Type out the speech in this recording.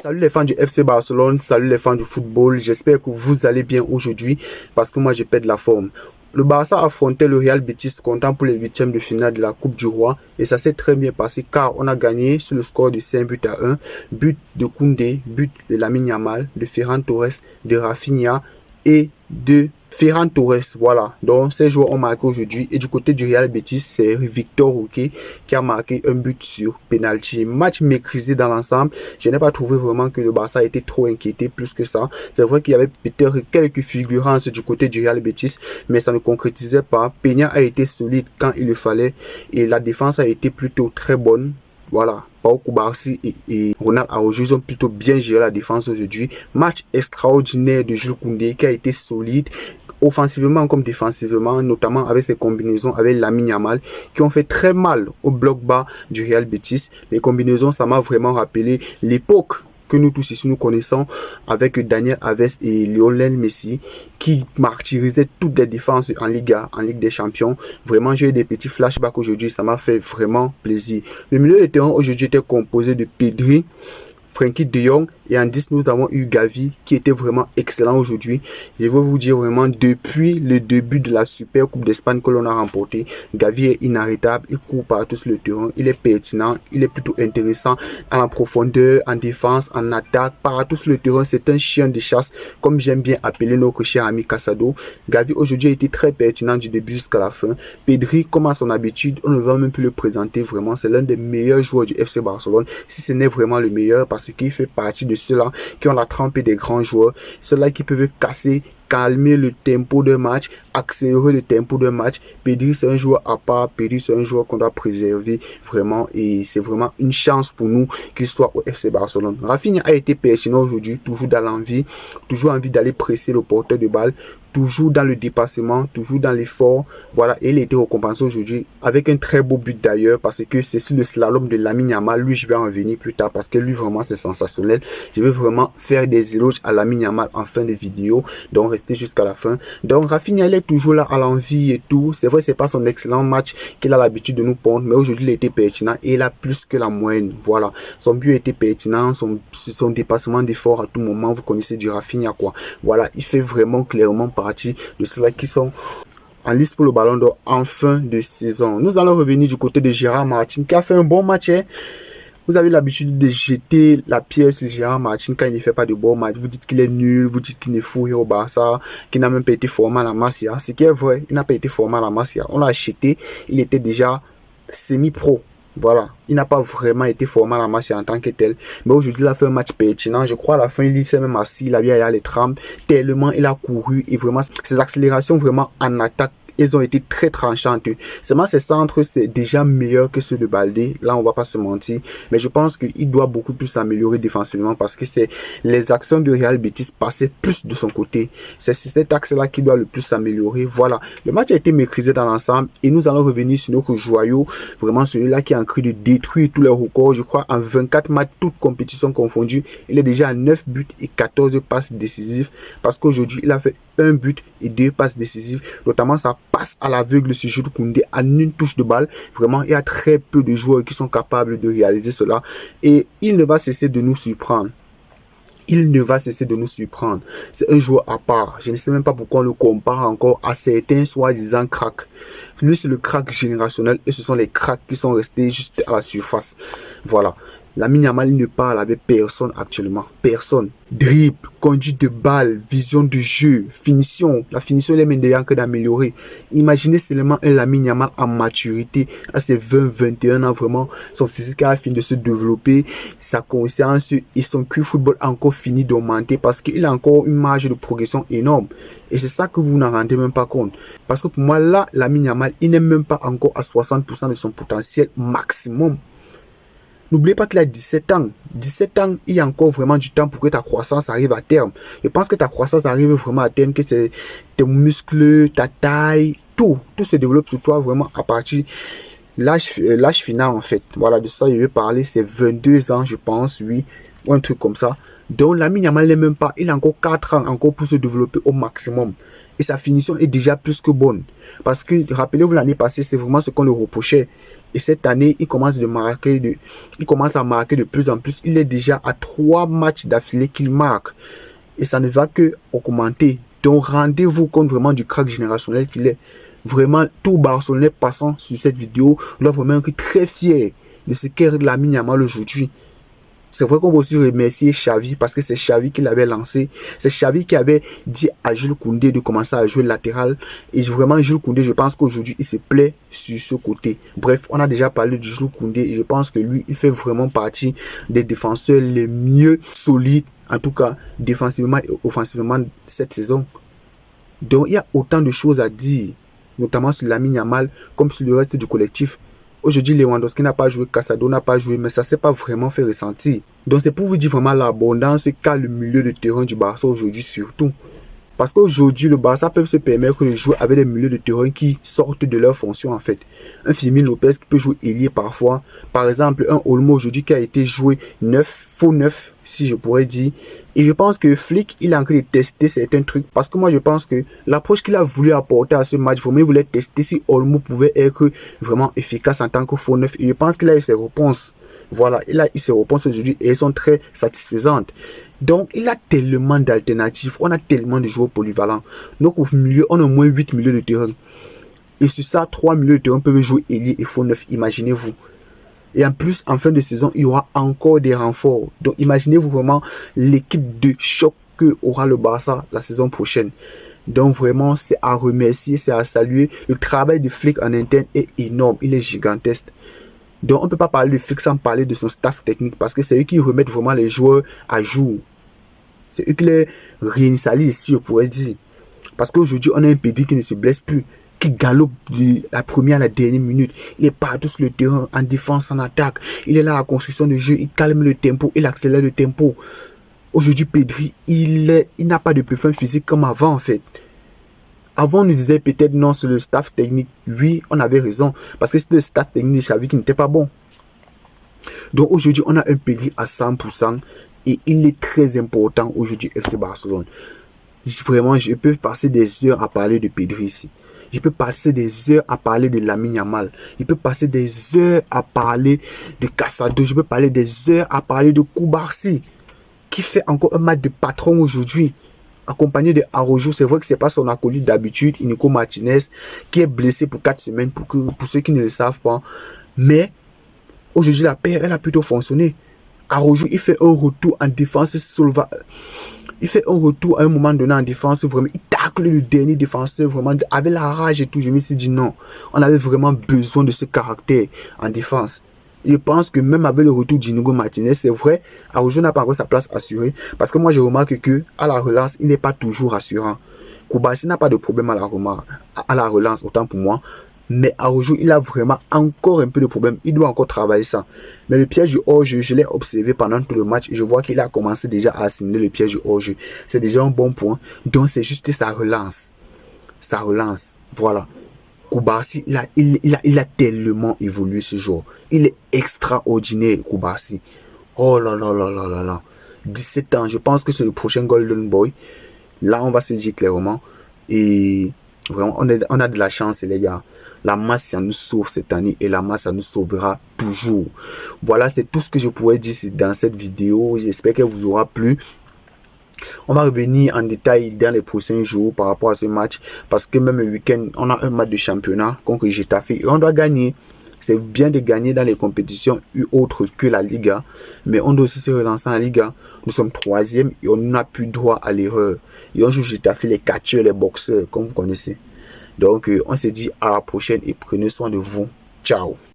Salut les fans du FC Barcelone, salut les fans du football, j'espère que vous allez bien aujourd'hui parce que moi je pète la forme. Le Barça affrontait le Real Betis comptant pour les huitièmes de finale de la Coupe du Roi et ça s'est très bien passé car on a gagné sur le score de 5 buts à 1, but de Koundé, but de Lamine Yamal, de Ferran Torres, de Rafinha et de Ferran Torres, voilà. Donc ces joueurs ont marqué aujourd'hui. Et du côté du Real Betis, c'est Victor Roque qui a marqué un but sur penalty. Match maîtrisé dans l'ensemble. Je n'ai pas trouvé vraiment que le Barça était trop inquiété plus que ça. C'est vrai qu'il y avait peut-être quelques fulgurances du côté du Real Betis, mais ça ne concrétisait pas. Peña a été solide quand il le fallait et la défense a été plutôt très bonne. Voilà, Pau Kubarsi et Ronald Araujo, ils ont plutôt bien géré la défense aujourd'hui. Match extraordinaire de Jules Koundé qui a été solide, offensivement comme défensivement, notamment avec ses combinaisons avec Lamine Yamal, qui ont fait très mal au bloc bas du Real Betis. Les combinaisons, ça m'a vraiment rappelé l'époque que nous tous ici nous connaissons avec Daniel Alves et Lionel Messi qui martyrisaient toutes les défenses en Liga, en Ligue des Champions. Vraiment, j'ai eu des petits flashbacks aujourd'hui, ça m'a fait vraiment plaisir. Le milieu de terrain aujourd'hui était composé de Pedri, Frenkie de Jong et en 10 nous avons eu Gavi qui était vraiment excellent aujourd'hui. Je veux vous dire vraiment depuis le début de la Super Coupe d'Espagne que l'on a remporté, Gavi est inarrêtable, il court partout sur le terrain, il est pertinent, il est plutôt intéressant en profondeur, en défense, en attaque, partout sur le terrain, c'est un chien de chasse comme j'aime bien appeler notre cher ami Casado. Gavi aujourd'hui a été très pertinent du début jusqu'à la fin. Pedri, comme à son habitude, on ne va même plus le présenter vraiment, c'est l'un des meilleurs joueurs du FC Barcelone, si ce n'est vraiment le meilleur parce qu'il fait partie de ceux-là qui ont la trempée des grands joueurs, ceux-là qui peuvent casser, calmer le tempo de match, accélérer le tempo de match. Pedri c'est un joueur à part, Pedri c'est un joueur qu'on doit préserver vraiment et c'est vraiment une chance pour nous qu'il soit au FC Barcelone. Rafinha a été pertinent aujourd'hui, toujours dans l'envie, toujours envie d'aller presser le porteur de balle, toujours dans le dépassement, toujours dans l'effort. Voilà, et il a été récompensé aujourd'hui avec un très beau but d'ailleurs parce que c'est sur le slalom de Lamine Yamal. Lui, je vais en revenir plus tard parce que lui, vraiment, c'est sensationnel. Je vais vraiment faire des éloges à Lamine Yamal en fin de vidéo. Donc, restez jusqu'à la fin. Donc, Rafinha, il est toujours là à l'envie et tout. C'est vrai, c'est pas son excellent match qu'il a l'habitude de nous pondre, mais aujourd'hui, il a été pertinent et il a plus que la moyenne. Voilà, son but a été pertinent, son dépassement d'effort à tout moment. Vous connaissez du Rafinha, quoi. Voilà, il fait vraiment clairement partie de ceux-là qui sont en liste pour le ballon d'or en fin de saison. Nous allons revenir du côté de Gérard Martin qui a fait un bon match. Vous avez l'habitude de jeter la pierre sur Gérard Martin quand il ne fait pas de bon match. Vous dites qu'il est nul, vous dites qu'il n'est fou au Barça, qu'il n'a même pas été formé à la Masia. Ce qui est vrai, il n'a pas été formé à la Masia. On l'a acheté, il était déjà semi-pro. Voilà, il n'a pas vraiment été formé à la masse en tant que tel. Mais aujourd'hui, il a fait un match pertinent. Je crois à la fin, il s'est même assis, il a bien allé les trampes. Tellement il a couru et vraiment, ses accélérations vraiment en attaque, elles ont été très tranchantes. Seulement, ses centres, c'est déjà meilleur que ceux de Baldé. Là, on va pas se mentir. Mais je pense qu'il doit beaucoup plus s'améliorer défensivement parce que c'est les actions de Real Betis passaient plus de son côté. C'est cet axe-là qui doit le plus s'améliorer. Voilà. Le match a été maîtrisé dans l'ensemble et nous allons revenir sur notre joyau. Vraiment, celui-là qui est en train de détruire tous les records. Je crois en 24 matchs, toutes compétitions confondues. Il est déjà à 9 buts et 14 passes décisives parce qu'aujourd'hui, il a fait un but et 2 passes décisives. Notamment, ça passe à l'aveugle sur Jules Koundé en une touche de balle. Vraiment, il y a très peu de joueurs qui sont capables de réaliser cela. Et il ne va cesser de nous surprendre. Il ne va cesser de nous surprendre. C'est un joueur à part. Je ne sais même pas pourquoi on le compare encore à certains soi-disant cracks. Lui, c'est le crack générationnel et ce sont les cracks qui sont restés juste à la surface. Voilà. Lamine Yamal ne parle avec personne actuellement. Personne. Dribble, conduite de balle, vision de jeu, finition. La finition, il est même d'ailleurs que d'améliorer. Imaginez seulement un Lamine Yamal en maturité à ses 20-21 ans. Vraiment, son physique a fini de se développer. Sa conscience et son QI football a encore fini d'augmenter parce qu'il a encore une marge de progression énorme. Et c'est ça que vous n'en rendez même pas compte. Parce que pour moi, là, Lamine Yamal, il n'est même pas encore à 60% de son potentiel maximum. N'oubliez pas qu'il a 17 ans. 17 ans, il y a encore vraiment du temps pour que ta croissance arrive à terme. Je pense que ta croissance arrive vraiment à terme, que tes muscles, ta taille, tout se développe sur toi vraiment à partir de l'âge final en fait. Voilà, de ça je vais parler, c'est 22 ans je pense, oui, ou un truc comme ça. Donc Lamine Yamal n'est même pas, il a encore 4 ans encore pour se développer au maximum. Et sa finition est déjà plus que bonne. Parce que, rappelez-vous, l'année passée, c'est vraiment ce qu'on le reprochait. Et cette année, il commence à marquer de plus en plus. Il est déjà à 3 matchs d'affilée qu'il marque. Et ça ne va que augmenter. Donc rendez-vous compte vraiment du crack générationnel qu'il est. Vraiment, tout Barcelonais passant sur cette vidéo doit vraiment être très fier de ce qu'est Lamine Yamal aujourd'hui. C'est vrai qu'on va aussi remercier Xavi parce que c'est Xavi qui l'avait lancé. C'est Xavi qui avait dit à Jules Koundé de commencer à jouer latéral. Et vraiment, Jules Koundé, je pense qu'aujourd'hui, il se plaît sur ce côté. Bref, on a déjà parlé de Jules Koundé et je pense que lui, il fait vraiment partie des défenseurs les mieux solides, en tout cas défensivement et offensivement cette saison. Donc, il y a autant de choses à dire, notamment sur Lamine Yamal comme sur le reste du collectif. Aujourd'hui, Lewandowski n'a pas joué, Casado n'a pas joué, mais ça ne s'est pas vraiment fait ressentir. Donc, c'est pour vous dire vraiment l'abondance qu'a le milieu de terrain du Barça aujourd'hui surtout. Parce qu'aujourd'hui, le Barça peut se permettre de jouer avec des milieux de terrain qui sortent de leur fonction en fait. Un Firmino Lopez qui peut jouer ailier parfois. Par exemple, un Olmo aujourd'hui qui a été joué faux neuf, si je pourrais dire. Et je pense que Flick, il a envie de tester certains trucs. Parce que moi, je pense que l'approche qu'il a voulu apporter à ce match, vraiment, il voulait tester si Olmo pouvait être vraiment efficace en tant que faux neuf. Et je pense qu'il a eu ses réponses. Voilà, il a eu ses réponses aujourd'hui et elles sont très satisfaisantes. Donc, il a tellement d'alternatives. On a tellement de joueurs polyvalents. Donc, au milieu, on a au moins 8 milieux de terrain. Et sur ça, 3 milieux de terrain peuvent jouer ailier et faux neuf. Imaginez-vous. Et en plus, en fin de saison, il y aura encore des renforts. Donc, imaginez-vous vraiment l'équipe de choc que aura le Barça la saison prochaine. Donc, vraiment, c'est à remercier, c'est à saluer. Le travail de Flick en interne est énorme. Il est gigantesque. Donc, on ne peut pas parler de Flick sans parler de son staff technique parce que c'est eux qui remettent vraiment les joueurs à jour. C'est eux qui les réinitialisent, si je pourrais dire. Parce qu'aujourd'hui, on a un Pedri qui ne se blesse plus, qui galope de la première à la dernière minute. Il est partout sur le terrain, en défense, en attaque. Il est là à la construction de jeu, il calme le tempo, il accélère le tempo. Aujourd'hui, Pedri, il n'a pas de performance physique comme avant, en fait. Avant, on nous disait peut-être non, c'est le staff technique. Oui, on avait raison. Parce que c'était le staff technique de Xavi qui n'était pas bon. Donc aujourd'hui, on a un Pedri à 100%. Et il est très important aujourd'hui FC Barcelone. Vraiment, je peux passer des heures à parler de Pedri ici. Je peux passer des heures à parler de Lamine Yamal. Je peux passer des heures à parler de Casado. Je peux parler des heures à parler de Koubarsi, qui fait encore un match de patron aujourd'hui, accompagné de Araujo. C'est vrai que ce n'est pas son acolyte d'habitude, Inigo Martinez, qui est blessé pour 4 semaines, pour ceux qui ne le savent pas. Mais aujourd'hui, la paire, elle a plutôt fonctionné. Araujo, il fait un retour en défense. Il fait un retour à un moment donné en défense. Vraiment, il tacle le dernier défenseur vraiment avec la rage et tout. Je me suis dit non, on avait vraiment besoin de ce caractère en défense. Je pense que même avec le retour d'Inigo Martinez, c'est vrai, Araujo n'a pas encore sa place assurée. Parce que moi, je remarque que à la relance, il n'est pas toujours assurant. Koubarsi n'a pas de problème à la relance, autant pour moi. Mais Araujo, il a vraiment encore un peu de problème. Il doit encore travailler ça. Mais le piège du hors-jeu, je l'ai observé pendant tout le match. Je vois qu'il a commencé déjà à assimiler le piège du hors-jeu. C'est déjà un bon point. Donc, c'est juste sa relance. Sa relance. Voilà. Koubarsi, il a tellement évolué ce jour. Il est extraordinaire, Koubarsi. Oh là là là là là là. 17 ans, je pense que c'est le prochain Golden Boy. Là, on va se dire clairement. Et vraiment, on a de la chance, les gars. La masse, ça nous sauve cette année et la masse, ça nous sauvera toujours. Voilà, c'est tout ce que je pourrais dire dans cette vidéo. J'espère qu'elle vous aura plu. On va revenir en détail dans les prochains jours par rapport à ce match. Parce que même le week-end, on a un match de championnat contre Getafe. Et on doit gagner. C'est bien de gagner dans les compétitions autres que la Liga. Mais on doit aussi se relancer en Liga. Nous sommes 3e et on n'a plus droit à l'erreur. Et on joue Getafe, les catcheurs, les boxeurs, comme vous connaissez. Donc, on se dit à la prochaine et prenez soin de vous. Ciao.